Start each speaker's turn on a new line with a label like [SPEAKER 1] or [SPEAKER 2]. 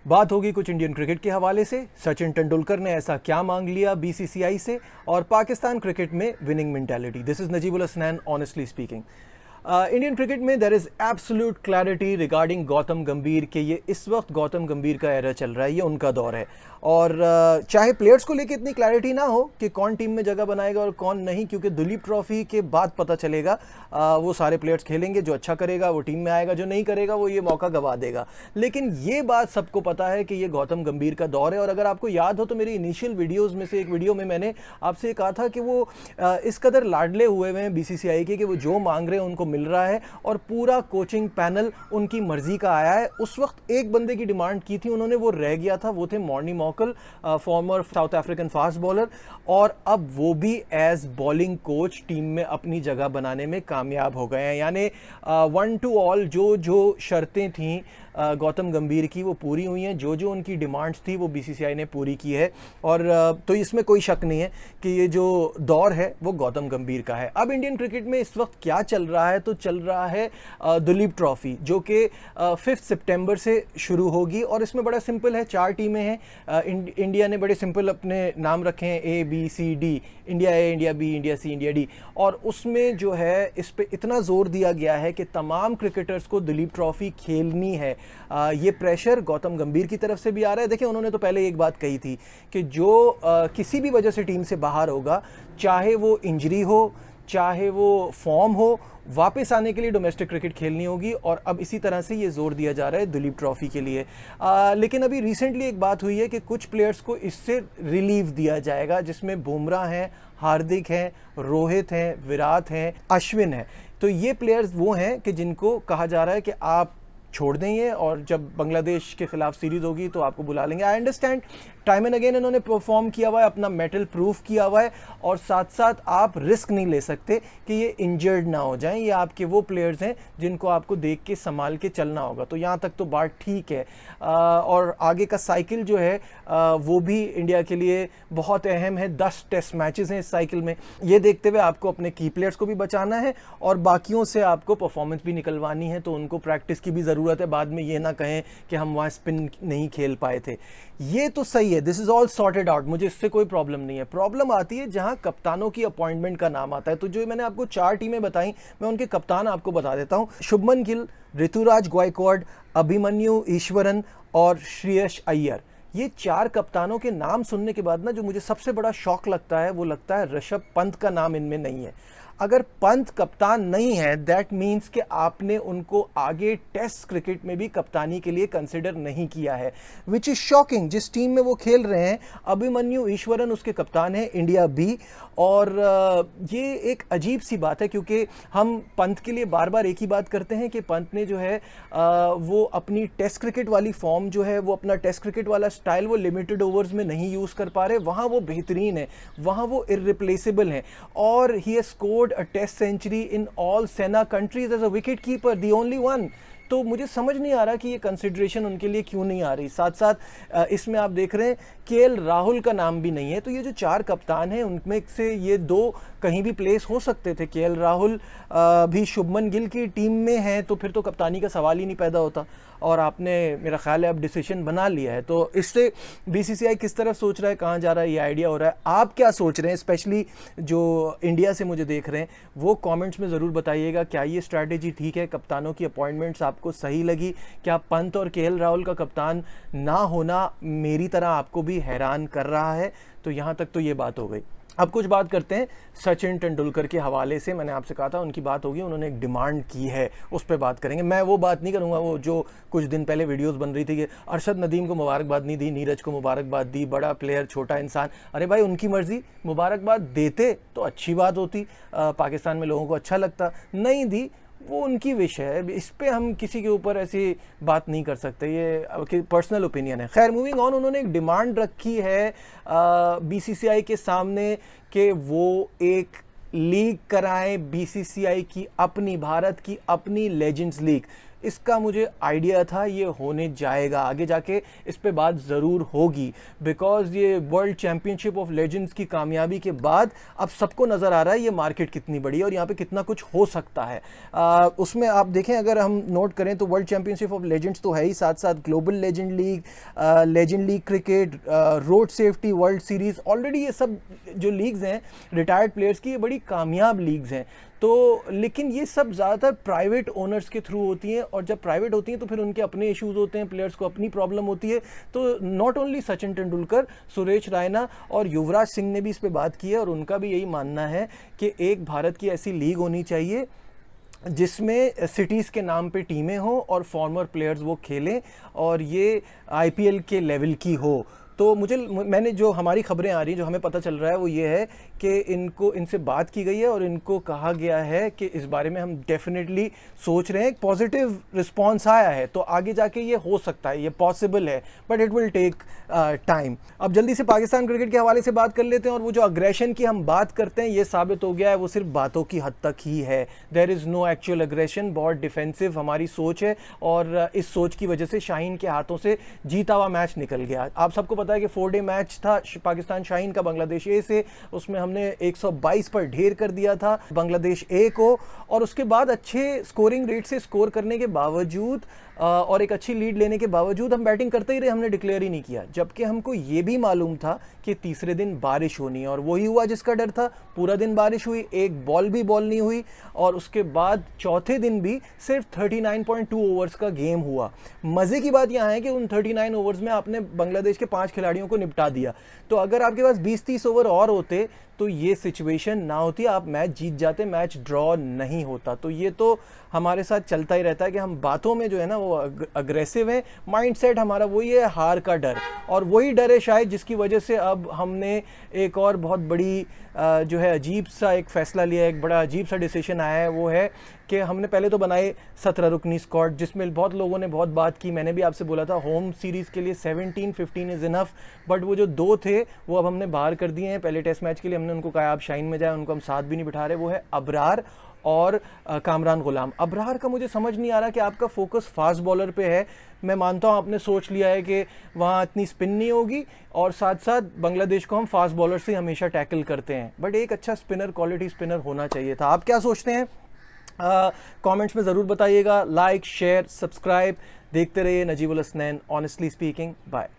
[SPEAKER 1] बात होगी कुछ इंडियन क्रिकेट के हवाले से, सचिन तेंदुलकर ने ऐसा क्या मांग लिया बीसीसीआई से, और पाकिस्तान क्रिकेट में winning mentality. This is Najibul Hasnain, honestly speaking. Indian cricket में there is absolute clarity regarding Gautam Gambhir के ये इस वक्त गौतम गंभीर का एरा चल रहा है, ये उनका दौर है। और चाहे प्लेयर्स को लेके इतनी क्लैरिटी ना हो कि कौन टीम में जगह बनाएगा और कौन नहीं, क्योंकि दुलीप ट्रॉफी के बाद पता चलेगा। वो सारे प्लेयर्स खेलेंगे, जो अच्छा करेगा वो टीम में आएगा, जो नहीं करेगा वो ये मौका गवा देगा। लेकिन ये बात सबको पता है कि ये गौतम गंभीर का दौर है। और अगर आपको याद हो तो मेरी इनिशियल वीडियोज़ में से एक वीडियो में मैंने आपसे कहा था कि वो इस कदर लाडले हुए हैं बीसीसीआई के कि वो जो मांग रहे हैं उनको मिल रहा है, और पूरा कोचिंग पैनल उनकी मर्जी का आया है। उस वक्त एक बंदे की डिमांड की थी उन्होंने, वो रह गया था, वो थे Morne Morkel, former South African fast bowler, और अब वो भी एज बॉलिंग कोच टीम में अपनी जगह बनाने में कामयाब हो गए हैं। यानी 1 to all जो शर्तें थीं गौतम गंभीर की वो पूरी हुई हैं, जो उनकी डिमांड्स थी वो बीसीसीआई ने पूरी की है। और तो इसमें कोई शक नहीं है कि ये जो दौर है वो गौतम गंभीर का है। अब इंडियन क्रिकेट में इस वक्त क्या चल रहा है, तो चल रहा है दुलीप ट्रॉफी, जो कि 5 सितंबर से शुरू होगी। और इसमें बड़ा सिंपल है, 4 टीमें हैं। इंडिया ने बड़े सिंपल अपने नाम रखे हैं, A B C D, India A, India B, India C, India D. और उसमें जो है इस पे इतना जोर दिया गया है कि तमाम क्रिकेटर्स को दुलीप ट्रॉफी खेलनी है। ये प्रेशर गौतम गंभीर की तरफ से भी आ रहा है। देखिए, उन्होंने तो पहले एक बात कही थी कि जो किसी भी वजह से टीम से बाहर होगा, चाहे वो इंजरी हो, चाहे वो फॉर्म हो, वापस आने के लिए डोमेस्टिक क्रिकेट खेलनी होगी। और अब इसी तरह से ये जोर दिया जा रहा है दुलीप ट्रॉफी के लिए। लेकिन अभी रिसेंटली एक बात हुई है कि कुछ प्लेयर्स को इससे रिलीव दिया जाएगा, जिसमें बुमराह हैं, हार्दिक हैं, रोहित हैं, विराट हैं, अश्विन हैं। तो ये प्लेयर्स वो हैं कि जिनको कहा जा रहा है कि आप छोड़ देंगे और जब बांग्लादेश के खिलाफ सीरीज होगी तो आपको बुला लेंगे। I understand, time and again इन्होंने परफॉर्म किया हुआ है, अपना मेटल प्रूफ किया हुआ है, और साथ साथ आप रिस्क नहीं ले सकते कि ये इंजर्ड ना हो जाएं। ये आपके वो प्लेयर्स हैं जिनको आपको देख के संभाल के चलना होगा। तो यहाँ तक तो बात ठीक है। और आगे का साइकिल जो है वो भी इंडिया के लिए बहुत अहम है। 10 टेस्ट मैचेस हैं इस साइकिल में। ये देखते हुए आपको अपने की प्लेयर्स को भी बचाना है और बाकियों से आपको परफॉर्मेंस भी निकलवानी है, तो उनको प्रैक्टिस की भी ज़रूरत है। बाद में ये ना कहें कि हम वहाँ स्पिन नहीं खेल पाए थे। ये तो सही है, this is all sorted out, मुझे इससे कोई प्रॉब्लम नहीं है। प्रॉब्लम आती है जहां कप्तानों की अपॉइंटमेंट का नाम आता है। तो जो मैंने आपको 4 टीमें बताई, मैं उनके कप्तान आपको बता देता हूं। शुभमन गिल, ऋतुराज गायकवाड, अभिमन्यु ईश्वरन और श्रेयस अय्यर। ये 4 कप्तानों के नाम सुनने के बाद ना जो मुझे सबसे बड़ा शॉक लगता है वो लगता है ऋषभ पंत का नाम इनमें नहीं है। अगर पंत कप्तान नहीं है, दैट मीन्स कि आपने उनको आगे टेस्ट क्रिकेट में भी कप्तानी के लिए कंसिडर नहीं किया है, विच इज शॉकिंग। जिस टीम में वो खेल रहे हैं, अभिमन्यु ईश्वरन उसके कप्तान है, इंडिया बी। और ये एक अजीब सी बात है, क्योंकि हम पंत के लिए बार बार एक ही बात करते हैं कि पंत ने जो है वो अपनी टेस्ट क्रिकेट वाली फॉर्म जो है, वो अपना टेस्ट क्रिकेट वाला स्टाइल वो लिमिटेड ओवर्स में नहीं यूज़ कर पा रहे। वहाँ वो बेहतरीन है, वहाँ वो इररिप्लेसेबल हैं। और he has scored a test century in all Sena countries as a wicket keeper, the only one। तो मुझे समझ नहीं आ रहा कि ये कंसिडरेशन उनके लिए क्यों नहीं आ रही। साथ साथ इसमें आप देख रहे हैं केएल राहुल का नाम भी नहीं है। तो ये जो 4 कप्तान हैं उनमें से ये 2 कहीं भी प्लेस हो सकते थे। केएल राहुल भी शुभमन गिल की टीम में हैं, तो फिर तो कप्तानी का सवाल ही नहीं पैदा होता। और आपने, मेरा ख्याल है, अब डिसीजन बना लिया है। तो इससे बीसीसीआई किस तरफ सोच रहा है, कहाँ जा रहा है, ये आइडिया हो रहा है। आप क्या सोच रहे हैं, स्पेशली जो इंडिया से मुझे देख रहे हैं, वो कमेंट्स में ज़रूर बताइएगा। क्या ये स्ट्रैटेजी ठीक है, कप्तानों की अपॉइंटमेंट्स आपको सही लगी? क्या पंत और केएल राहुल का कप्तान ना होना मेरी तरह आपको भी हैरान कर रहा है? तो यहाँ तक तो ये बात हो गई। अब कुछ बात करते हैं सचिन तेंदुलकर के हवाले से। मैंने आपसे कहा था उनकी बात होगी, उन्होंने एक डिमांड की है, उस पर बात करेंगे। मैं वो बात नहीं करूंगा वो जो कुछ दिन पहले वीडियोस बन रही थी कि अरशद नदीम को मुबारकबाद नहीं दी, नीरज को मुबारकबाद दी, बड़ा प्लेयर छोटा इंसान। अरे भाई, उनकी मर्जी, मुबारकबाद देते तो अच्छी बात होती, पाकिस्तान में लोगों को अच्छा लगता। नहीं दी, वो उनकी विश है, इस पे हम किसी के ऊपर ऐसी बात नहीं कर सकते, ये पर्सनल ओपिनियन है। खैर, मूविंग ऑन, उन्होंने एक डिमांड रखी है बीसीसीआई के सामने कि वो एक लीग कराएं, बीसीसीआई की अपनी, भारत की अपनी लेजेंड्स लीग। इसका मुझे आइडिया था ये होने जाएगा, आगे जाके इस पे बात ज़रूर होगी, बिकॉज ये वर्ल्ड चैम्पियनशिप ऑफ लेजेंड्स की कामयाबी के बाद अब सबको नज़र आ रहा है ये मार्केट कितनी बड़ी है और यहाँ पे कितना कुछ हो सकता है। उसमें आप देखें, अगर हम नोट करें तो वर्ल्ड चैम्पियनशिप ऑफ लेजेंड्स तो है ही, साथ साथ global legend league cricket, road safety world series, already ये सब जो लीग्स हैं रिटायर्ड प्लेयर्स की, ये बड़ी कामयाब लीग्स हैं। तो लेकिन ये सब ज़्यादातर प्राइवेट ओनर्स के थ्रू होती हैं, और जब प्राइवेट होती हैं तो फिर उनके अपने इश्यूज़ होते हैं, प्लेयर्स को अपनी प्रॉब्लम होती है। तो नॉट ओनली सचिन तेंदुलकर, सुरेश रैना और युवराज सिंह ने भी इस पे बात की है, और उनका भी यही मानना है कि एक भारत की ऐसी लीग होनी चाहिए जिसमें सिटीज़ के नाम पे टीमें हों और फॉर्मर प्लेयर्स वो खेलें, और ये आईपीएल के लेवल की हो। तो मैंने जो हमारी खबरें आ रही हैं, जो हमें पता चल रहा है वो ये है कि इनसे बात की गई है और इनको कहा गया है कि इस बारे में हम डेफिनेटली सोच रहे हैं। एक पॉजिटिव रिस्पांस आया है, तो आगे जाके ये हो सकता है, ये पॉसिबल है, but it will take time. अब जल्दी से पाकिस्तान क्रिकेट के हवाले से बात कर लेते हैं, और वो जो अग्रेशन की हम बात करते हैं ये साबित हो गया है वो सिर्फ बातों की हद तक ही है। There is no actual aggression, बहुत डिफेंसिव हमारी सोच है, और इस सोच की वजह से शाहीन के हाथों से जीता हुआ मैच निकल गया। आप सबको पता है कि 4 डे मैच था पाकिस्तान शाहीन का बांग्लादेश ए से, उसमें हमने 122 पर ढेर कर दिया था बांग्लादेश ए को, और उसके बाद अच्छे स्कोरिंग रेट से स्कोर करने के बावजूद और एक अच्छी लीड लेने के बावजूद हम बैटिंग करते ही रहे, हमने डिक्लेयर ही नहीं किया, जबकि हमको ये भी मालूम था कि तीसरे दिन बारिश होनी है, और वही हुआ जिसका डर था। पूरा दिन बारिश हुई, एक बॉल नहीं हुई, और उसके बाद चौथे दिन भी सिर्फ 39.2 ओवर्स का गेम हुआ। मज़े की बात यहाँ है कि उन 39 ओवर्स में आपने बांग्लादेश के 5 खिलाड़ियों को निपटा दिया। तो अगर आपके पास 20-30 ओवर और होते तो ये सिचुएशन ना होती, आप मैच जीत जाते, मैच ड्रॉ नहीं होता। तो ये तो हमारे साथ चलता ही रहता है कि हम बातों में जो है ना वो अग्रेसिव हैं, माइंडसेट हमारा वही है, हार का डर, और वही डर है शायद जिसकी वजह से अब हमने एक और बहुत बड़ी जो है अजीब सा एक फ़ैसला लिया, एक बड़ा अजीब सा डिसीजन आया है। वो है कि हमने पहले तो बनाए 17 रुकनी स्क्वाड, जिसमें बहुत लोगों ने बहुत बात की, मैंने भी आपसे बोला था होम सीरीज़ के लिए 17-15 इज़ इनफ, बट वो जो 2 थे वो अब हमने बाहर कर दिए हैं। पहले टेस्ट मैच के लिए हमने उनको कहा आप शाहीन में जाए, उनको हम साथ भी नहीं बिठा रहे। वो है अबरार और कामरान गुलाम। अबरार का मुझे समझ नहीं आ रहा कि आपका फोकस फास्ट बॉलर पे है। मैं मानता हूँ आपने सोच लिया है कि वहाँ इतनी स्पिन नहीं होगी, और साथ साथ बांग्लादेश को हम फास्ट बॉलर से हमेशा टैकल करते हैं, बट एक अच्छा स्पिनर, क्वालिटी स्पिनर होना चाहिए था। आप क्या सोचते हैं? कमेंट्स में ज़रूर बताइएगा। लाइक, शेयर, सब्सक्राइब, देखते रहिए Najibul Hasnain honestly speaking. Bye.